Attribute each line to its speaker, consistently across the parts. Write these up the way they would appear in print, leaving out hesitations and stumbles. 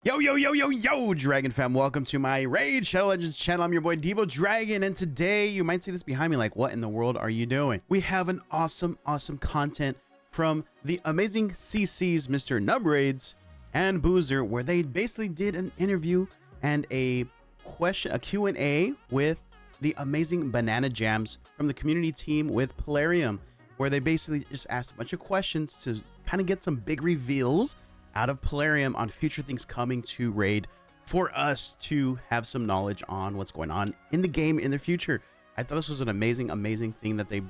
Speaker 1: Yo, Dragon fam, welcome to my Raid Shadow Legends channel. I'm your boy Debo Dragon, and today you might see this behind me like, what in the world are you doing? We have an awesome content from the amazing CCs, Mr. Nubraids and Boozer, where they basically did an interview and a Q&A with the amazing Banana Jams from the community team with Plarium, where they basically just asked a bunch of questions to kind of get some big reveals out of Plarium on future things coming to Raid for us to have some knowledge on what's going on in the game in the future. I thought this was an amazing thing that they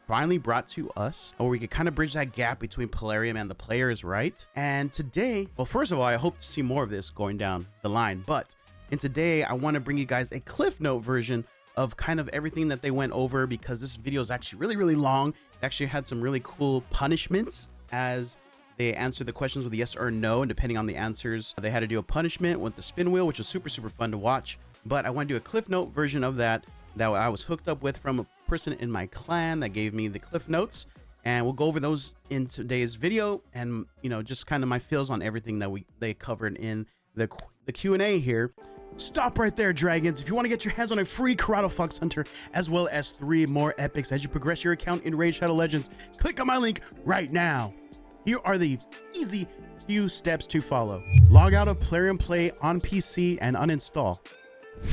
Speaker 1: finally brought to us, or we could kind of bridge that gap between Plarium and the players, right? And today, well, first of all, I hope to see more of this going down the line, but in today, I want to bring you guys a Cliff Note version of kind of everything that they went over, because this video is actually really long. It actually had some really cool punishments as they answered the questions with yes or no, and depending on the answers, they had to do a punishment with the spin wheel, which was super fun to watch. But I want to do a Cliff Note version of that I was hooked up with from a person in my clan that gave me the Cliff Notes, and we'll go over those in today's video, and just kind of my feels on everything that they covered in the Q&A here. Stop right there, Dragons. If you want to get your hands on a free Karato Fox Hunter, as well as 3 more epics as you progress your account in Raid Shadow Legends, click on my link right now. Here are the easy few steps to follow. Log out of Plarium Play on PC and uninstall.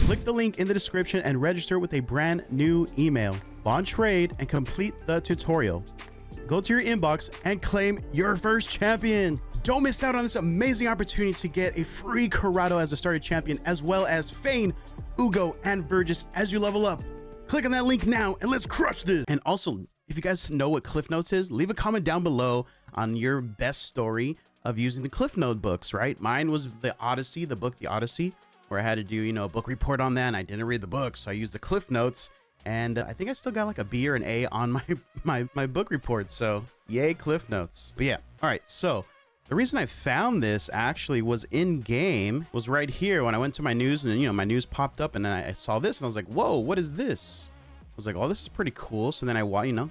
Speaker 1: Click the link in the description and register with a brand new email. Launch Raid and complete the tutorial. Go to your inbox and claim your first champion. Don't miss out on this amazing opportunity to get a free Karato as a starter champion, as well as Fayne, Uugo, and Vergis as you level up. Click on that link now and let's crush this. And also, if you guys know what Cliff Notes is, leave a comment down below on your best story of using the Cliff Note books, right? Mine was the Odyssey, the book The Odyssey, where I had to do, a book report on that, and I didn't read the book, so I used the Cliff Notes, and I think I still got like a B or an A on my book report, so yay, Cliff Notes. But yeah, all right, so the reason I found this actually was in-game, was right here when I went to my news, and my news popped up, and then I saw this, and I was like, whoa, what is this? I was like, oh, this is pretty cool. So then I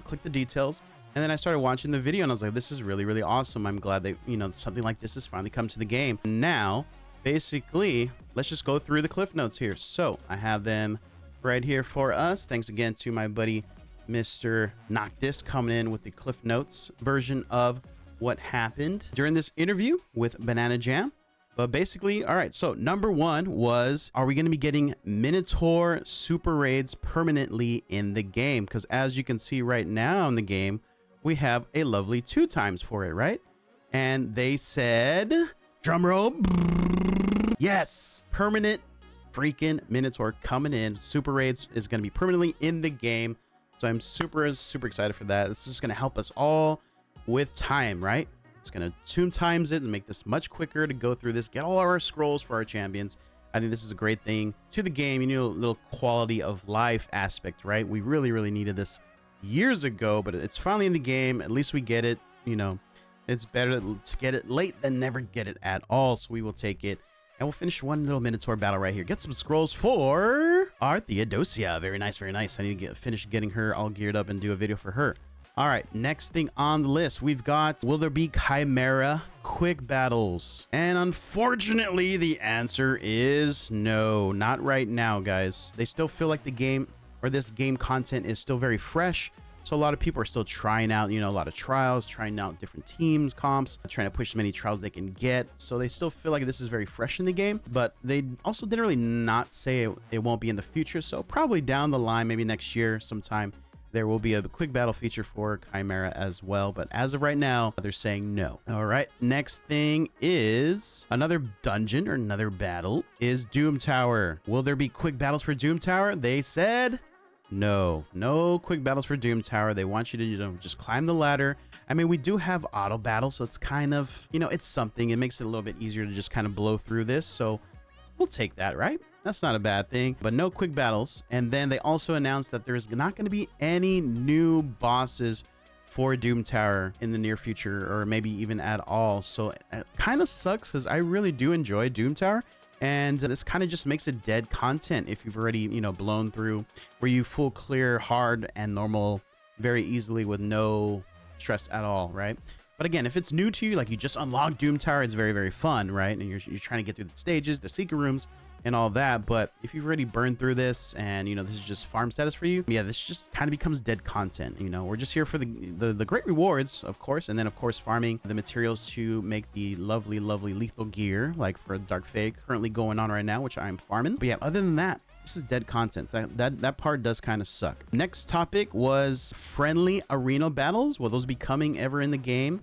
Speaker 1: clicked the details, and then I started watching the video, and I was like, this is really awesome. I'm glad that something like this has finally come to the game. Now basically, let's just go through the Cliff Notes here. So I have them right here for us. Thanks again to my buddy Mr. Noctis coming in with the Cliff Notes version of what happened during this interview with Banana Jam. But basically, all right, so number 1 was, are we going to be getting Minotaur super raids permanently in the game? Because as you can see right now in the game, we have a lovely 2 times for it, right? And they said, drum roll, yes, permanent freaking Minotaur coming in. Super raids is going to be permanently in the game. So I'm super excited for that. This is going to help us all with time, right? It's going to 2 times it and make this much quicker to go through this, get all our scrolls for our champions. I think this is a great thing to the game. A little quality of life aspect, right? We really needed this years ago, but it's finally in the game. At least we get it. It's better to get it late than never get it at all. So we will take it, and we'll finish one little Minotaur battle right here. Get some scrolls for our Theodosia. Very nice. I need to finish getting her all geared up and do a video for her. All right, next thing on the list, we've got, will there be Chimera quick battles? And unfortunately, the answer is no, not right now, guys. They still feel like the game, or this game content, is still very fresh. So a lot of people are still trying out, a lot of trials, trying out different teams, comps, trying to push as many trials they can get. So they still feel like this is very fresh in the game, but they also didn't really not say it won't be in the future. So probably down the line, maybe next year sometime, there will be a quick battle feature for Chimera as well, but as of right now, they're saying no. All right, next thing is another dungeon or another battle is Doom Tower. Will there be quick battles for Doom Tower? They said no quick battles for Doom Tower. They want you to just climb the ladder. I mean, we do have auto battle, so it's kind of, it's something. It makes it a little bit easier to just kind of blow through this, so we'll take that, right? That's not a bad thing, but no quick battles. And then they also announced that there's not going to be any new bosses for Doom Tower in the near future, or maybe even at all. So it kind of sucks, because I really do enjoy Doom Tower, and this kind of just makes it dead content if you've already blown through, where you full clear hard and normal very easily with no stress at all, right? But again, if it's new to you, like you just unlocked Doom Tower, it's very, very fun, right? And you're trying to get through the stages, the secret rooms, and all that. But if you've already burned through this and, you know, this is just farm status for you, yeah, this just kind of becomes dead content. You know, we're just here for the great rewards, of course, and then, of course, farming the materials to make the lovely, lovely lethal gear, like for Dark Fade currently going on right now, which I'm farming. But yeah, other than that, this is dead content. That part does kind of suck. Next topic was friendly arena battles. Will those be coming ever in the game?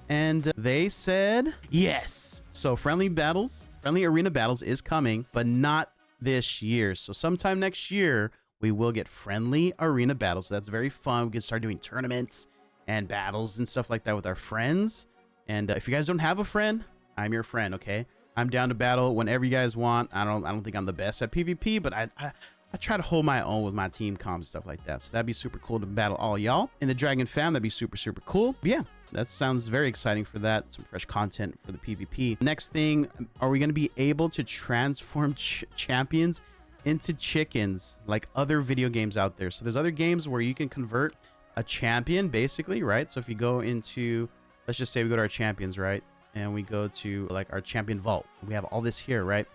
Speaker 1: And they said yes. So friendly arena battles is coming, but not this year. So sometime next year, we will get friendly arena battles. So that's very fun. We can start doing tournaments and battles and stuff like that with our friends. And if you guys don't have a friend, I'm your friend, okay? I'm down to battle whenever you guys want. I don't think I'm the best at PvP, but I try to hold my own with my team comms and stuff like that. So that'd be super cool to battle all y'all in the Dragon fam. That'd be super, super cool. But yeah, that sounds very exciting for that. Some fresh content for the PvP. Next thing, are we going to be able to transform champions into chickens like other video games out there? So there's other games where you can convert a champion basically, right? So if you go into, let's just say we go to our champions, right? And we go to like our champion vault. We have all this here, right?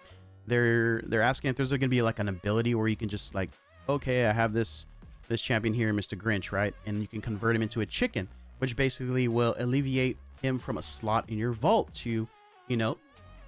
Speaker 1: They're asking if there's going to be like an ability where you can just like, okay, I have this champion here, Mr. Grinch, right? And you can convert him into a chicken, which basically will alleviate him from a slot in your vault to, you know,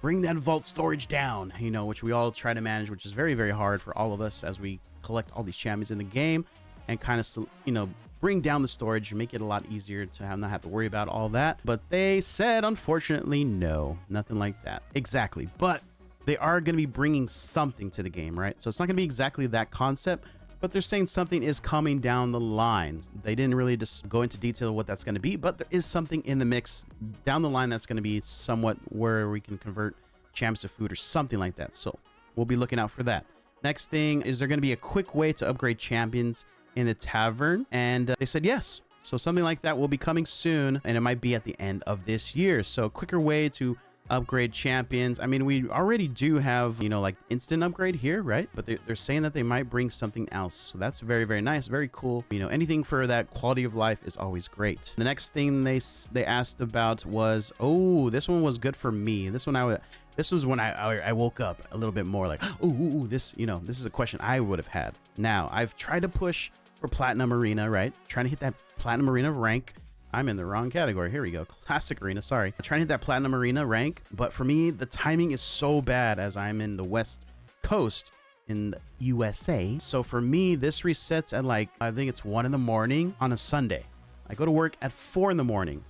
Speaker 1: bring that vault storage down, you know, which we all try to manage, which is very, very hard for all of us as we collect all these champions in the game and kind of, you know, bring down the storage, make it a lot easier to not have to worry about all that. But they said, unfortunately, no, nothing like that. Exactly. But they are going to be bringing something to the game, right? So it's not going to be exactly that concept, but they're saying something is coming down the line. They didn't really just go into detail what that's going to be, but there is something in the mix down the line that's going to be somewhat where we can convert champs to food or something like that. So we'll be looking out for that. Next thing, is there going to be a quick way to upgrade champions in the tavern? And they said yes. So something like that will be coming soon, and it might be at the end of this year. So quicker way to upgrade champions. I mean, we already do have, you know, like instant upgrade here, right? But they're saying that they might bring something else. So that's very, very nice, very cool. You know, anything for that quality of life is always great. The next thing they asked about was, oh, this one was good for me. This was when I woke up a little bit more like, ooh, this, you know, this is a question I would have had. Now, I've tried to push for Platinum Arena, right? Trying to hit that Platinum Arena rank. I'm in the wrong category. Here we go. Classic Arena. Sorry. I'm trying to hit that Platinum Arena rank, but for me, the timing is so bad as I'm in the West Coast in the USA. So for me, this resets at like, I think it's 1 in the morning on a Sunday. I go to work at 4 in the morning.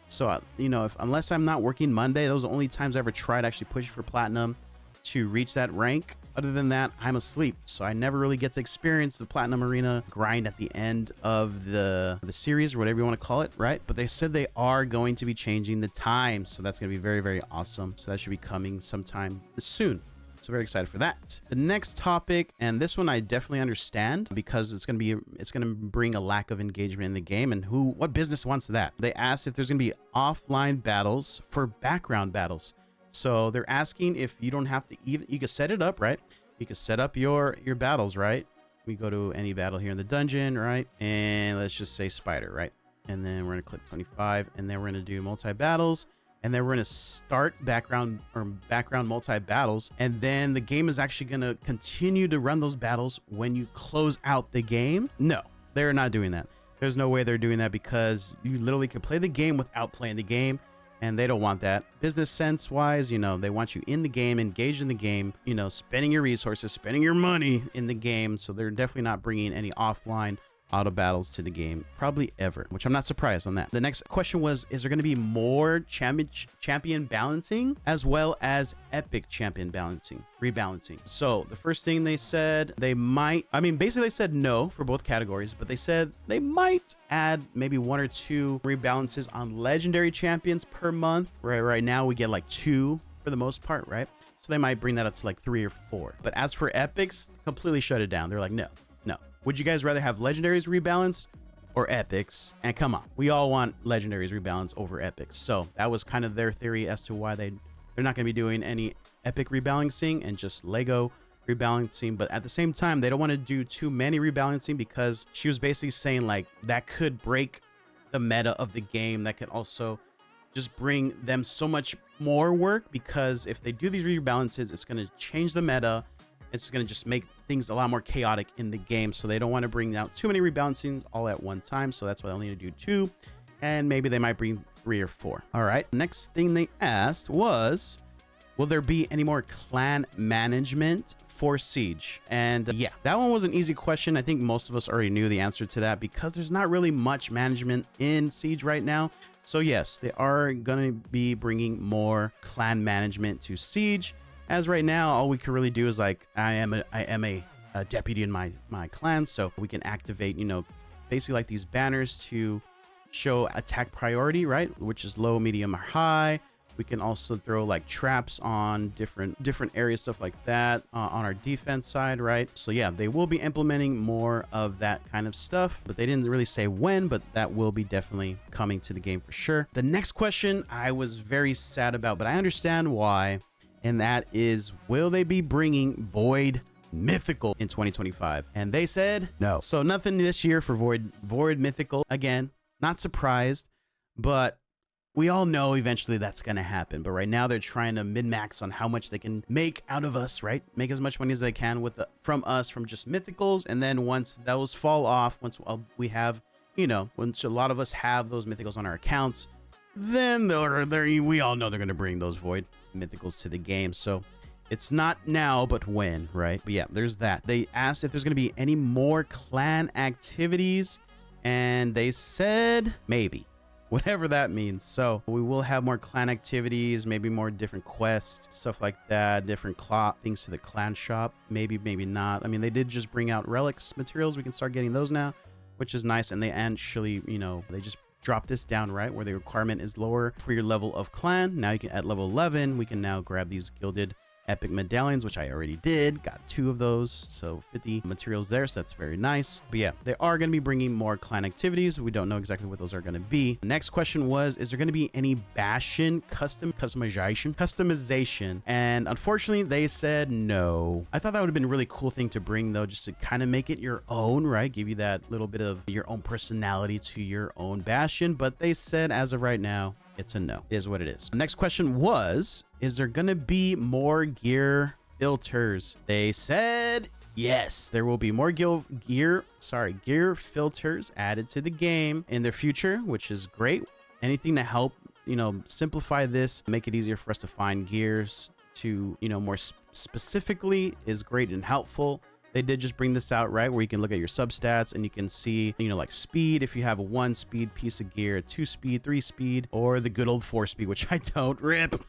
Speaker 1: So, you know, unless I'm not working Monday, those are the only times I ever tried actually pushing for Platinum to reach that rank. Other than that, I'm asleep, so I never really get to experience the Platinum Arena grind at the end of the series or whatever you want to call it, right? But they said they are going to be changing the time, so that's going to be very, very awesome. So that should be coming sometime soon. So very excited for that. The next topic, and this one I definitely understand because it's going to bring a lack of engagement in the game, and what business wants that? They asked if there's going to be offline battles for background battles. So they're asking if you don't have to you can set it up, right? You can set up your battles, right? We go to any battle here in the dungeon, right? And let's just say spider, right? And then we're going to click 25, and then we're going to do multi battles, and then we're going to start background multi battles, and then the game is actually going to continue to run those battles when you close out the game. No, they're not doing that. There's no way they're doing that because you literally can play the game without playing the game. And they don't want that. Business sense wise, you know, they want you in the game, engaged in the game, you know, spending your resources, spending your money in the game. So they're definitely not bringing any offline auto battles to the game, probably ever, which I'm not surprised on that. The next question was, is there going to be more champion balancing as well as epic champion rebalancing? So the first thing they said, they might, I mean, basically they said no for both categories, but they said they might add maybe 1 or 2 rebalances on legendary champions per month. Right now we get like 2 for the most part, right? So they might bring that up to like 3 or 4. But as for epics, completely shut it down. They're like, no. Would you guys rather have legendaries rebalance or epics? And come on, we all want legendaries rebalance over epics. So that was kind of their theory as to why they're not going to be doing any epic rebalancing and just Lego rebalancing. But at the same time, they don't want to do too many rebalancing because she was basically saying like that could break the meta of the game. That could also just bring them so much more work, because if they do these rebalances, it's going to change the meta. It's going to just make things a lot more chaotic in the game. So they don't want to bring out too many rebalancings all at one time. So that's why they'll need to do 2, and maybe they might bring 3 or 4. All right. Next thing they asked was, will there be any more clan management for Siege? And yeah, that one was an easy question. I think most of us already knew the answer to that, because there's not really much management in Siege right now. So yes, they are going to be bringing more clan management to Siege. As right now, all we can really do is like, I am a deputy in my clan, so we can activate, you know, basically like these banners to show attack priority, right? Which is low, medium, or high. We can also throw like traps on different areas, stuff like that, on our defense side, right? So yeah, they will be implementing more of that kind of stuff, but they didn't really say when, but that will be definitely coming to the game for sure. The next question I was very sad about, but I understand why. And that is, will they be bringing Void Mythical in 2025? And they said no. So nothing this year for Void Mythical. Again, not surprised, but we all know eventually that's going to happen. But right now they're trying to min-max on how much they can make out of us, right? Make as much money as they can with from us, from just mythicals. And then once those fall off, once we have, you know, once a lot of us have those mythicals on our accounts, then we all know they're going to bring those Void Mythicals to the game. So it's not now, but when, right? But yeah, there's that. They asked if there's going to be any more clan activities, and they said maybe, whatever that means. So we will have more clan activities, maybe more different quests, stuff like that, different things to the clan shop. Maybe not. I mean, they did just bring out relics materials. We can start getting those now, which is nice. And they actually, you know, they just drop this down, right, where the requirement is lower for your level of clan. Now you can, at level 11, we can now grab these gilded epic medallions, which I already did, got 2 of those, so 50 materials there, so that's very nice. But yeah, they are going to be bringing more clan activities. We don't know exactly what those are going to be. The next question was, is there going to be any Bastion customization? And unfortunately they said no. I thought that would have been a really cool thing to bring, though, just to kind of make it your own, right? Give you that little bit of your own personality to your own Bastion. But they said as of right now, it's a no. It is what it is. The next question was, is there going to be more gear filters? They said yes, there will be more gear filters added to the game in the future, which is great. Anything to help, you know, simplify this, make it easier for us to find gears to, you know, more specifically is great and helpful. They did just bring this out, right, where you can look at your substats and you can see, you know, like speed, if you have a 1 speed piece of gear, 2 speed, 3 speed, or the good old 4 speed, which I don't. Rip.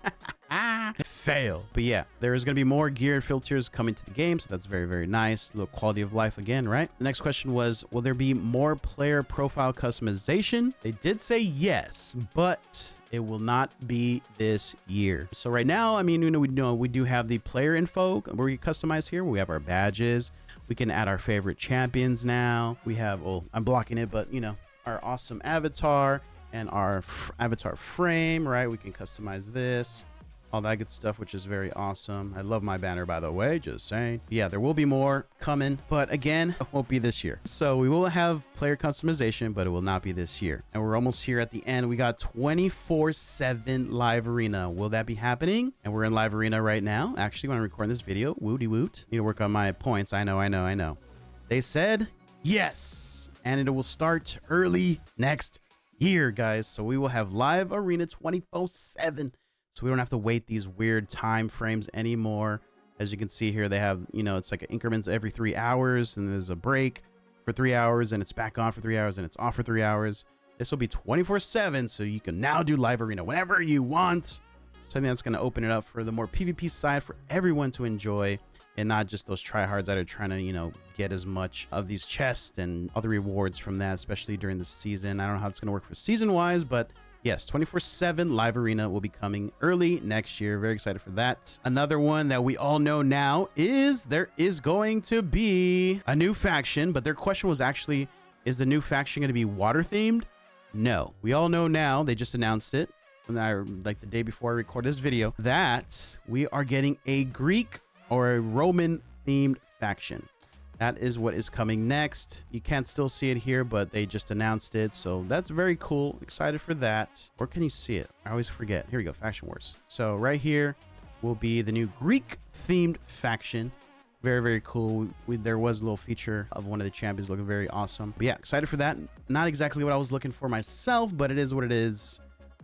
Speaker 1: Fail. But yeah, there is going to be more gear filters coming to the game, so that's very, very nice. A little quality of life again, right? The next question was, will there be more player profile customization? They did say yes, but it will not be this year. So right now, I mean, you know, we do have the player info where we customize here. We have our badges. We can add our favorite champions now. We have, well, I'm blocking it, but you know, our awesome avatar and our avatar frame, right? We can customize this, all that good stuff, which is very awesome. I love my banner, by the way, just saying. Yeah, there will be more coming, but again, it won't be this year. So we will have player customization, but it will not be this year. And we're almost here at the end. We got 24/7 live arena. Will that be happening? And we're in live arena right now. Actually, when I'm recording this video, wooty woot. Need to work on my points. I know. They said yes, and it will start early next year, guys. So we will have live arena 24/7. So we don't have to wait these weird time frames anymore. As you can see here, they have, you know, it's like increments every 3 hours, and there's a break for 3 hours, and it's back on for 3 hours, and it's off for 3 hours. This will be 24/7, so you can now do live arena whenever you want. So I think that's going to open it up for the more PvP side for everyone to enjoy, and not just those tryhards that are trying to, you know, get as much of these chests and other rewards from that, especially during the season. I don't know how it's going to work for season-wise, but yes, 24/7 live arena will be coming early next year. Very excited for that. Another one that we all know now is there is going to be a new faction, but their question was actually, is the new faction going to be water themed? No. We all know now, they just announced it, like the day before I recorded this video, that we are getting a Greek or a Roman themed faction. That is what is coming next. You can't still see it here, but they just announced it. So that's very cool. Excited for that. Where can you see it? I always forget. Here we go. Faction Wars. So right here will be the new Greek themed faction. Very, very cool. There was a little feature of one of the champions looking very awesome. But yeah, excited for that. Not exactly what I was looking for myself, but it is what it is.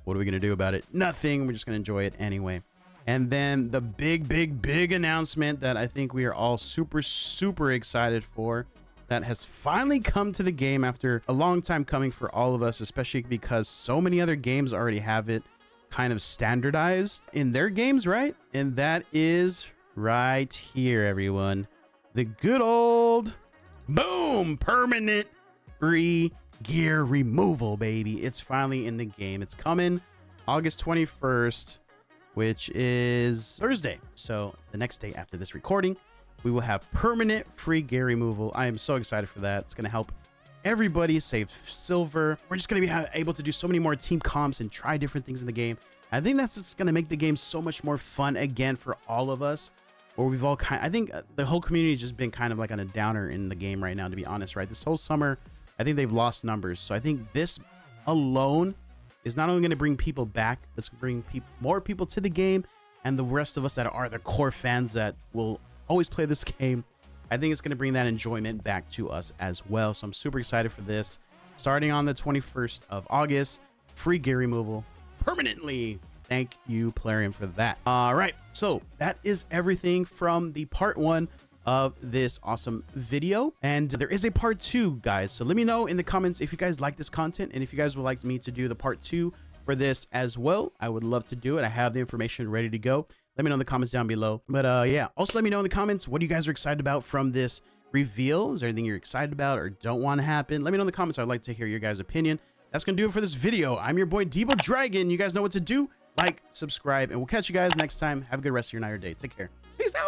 Speaker 1: What are we going to do about it? Nothing. We're just going to enjoy it anyway. And then the big announcement that I think we are all super excited for, that has finally come to the game after a long time coming for all of us, especially because so many other games already have it kind of standardized in their games, right? And that is right here, everyone. The good old boom, permanent free gear removal, baby. It's finally in the game. It's coming August 21st. Which is Thursday. So the next day after this recording, we will have permanent free gear removal. I am so excited for that. It's going to help everybody save silver. We're just going to be able to do so many more team comps and try different things in the game. I think that's just going to make the game so much more fun again for all of us. Where we've all I think the whole community has just been kind of like on a downer in the game right now, to be honest, right? This whole summer, I think they've lost numbers. So I think this alone is not only going to bring people back, let's bring more people to the game, and the rest of us that are the core fans that will always play this game. I think it's going to bring that enjoyment back to us as well. So I'm super excited for this. Starting on the 21st of August, free gear removal permanently. Thank you, Plarium, for that. All right, so that is everything from the part 1 of this awesome video, and there is a part 2, guys. So let me know in the comments if you guys like this content, and if you guys would like me to do the part 2 for this as well. I would love to do it. I have the information ready to go. Let me know in the comments down below. But yeah, also let me know in the comments what you guys are excited about from this reveal. Is there anything you're excited about or don't want to happen? Let me know in the comments. I'd like to hear your guys' opinion. That's gonna do it for this video. I'm your boy Debo Dragon. You guys know what to do. Like, subscribe, and we'll catch you guys next time. Have a good rest of your night or day. Take care. Peace out.